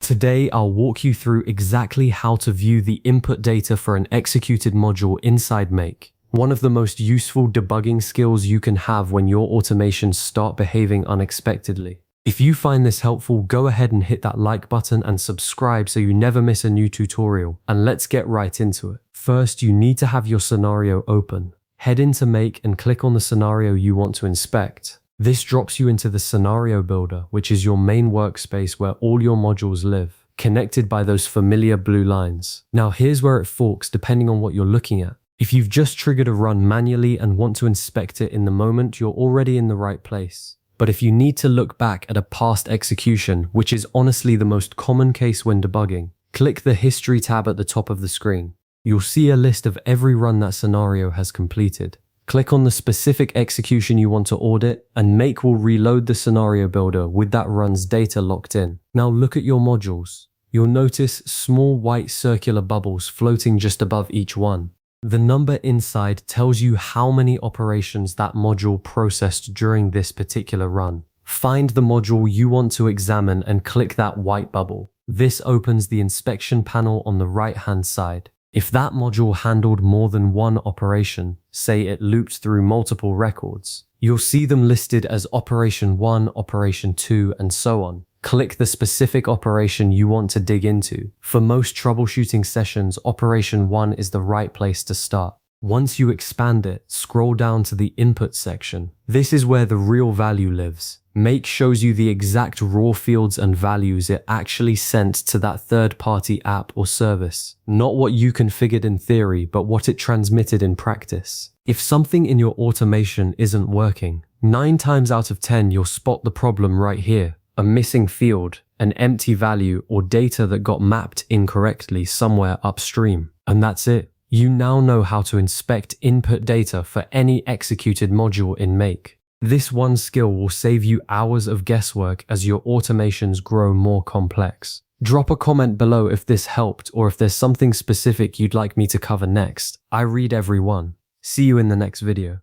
Today, I'll walk you through exactly how to view the input data for an executed module inside Make, one of the most useful debugging skills you can have when your automations start behaving unexpectedly. If you find this helpful, go ahead and hit that like button and subscribe so you never miss a new tutorial. And let's get right into it. First, you need to have your scenario open. Head into Make and click on the scenario you want to inspect. This drops you into the Scenario Builder, which is your main workspace where all your modules live, connected by those familiar blue lines. Now here's where it forks depending on what you're looking at. If you've just triggered a run manually and want to inspect it in the moment, you're already in the right place. But if you need to look back at a past execution, which is honestly the most common case when debugging, click the History tab at the top of the screen. You'll see a list of every run that scenario has completed. Click on the specific execution you want to audit, and Make will reload the Scenario Builder with that run's data locked in. Now look at your modules. You'll notice small white circular bubbles floating just above each one. The number inside tells you how many operations that module processed during this particular run. Find the module you want to examine and click that white bubble. This opens the inspection panel on the right-hand side. If that module handled more than one operation, say it looped through multiple records, you'll see them listed as Operation 1, Operation 2, and so on. Click the specific operation you want to dig into. For most troubleshooting sessions, Operation 1 is the right place to start. Once you expand it, scroll down to the Input section. This is where the real value lives. Make shows you the exact raw fields and values it actually sent to that third-party app or service. Not what you configured in theory, but what it transmitted in practice. If something in your automation isn't working, 9 times out of 10 you'll spot the problem right here. A missing field, an empty value, or data that got mapped incorrectly somewhere upstream. And that's it. You now know how to inspect input data for any executed module in Make. This one skill will save you hours of guesswork as your automations grow more complex. Drop a comment below if this helped or if there's something specific you'd like me to cover next. I read every one. See you in the next video.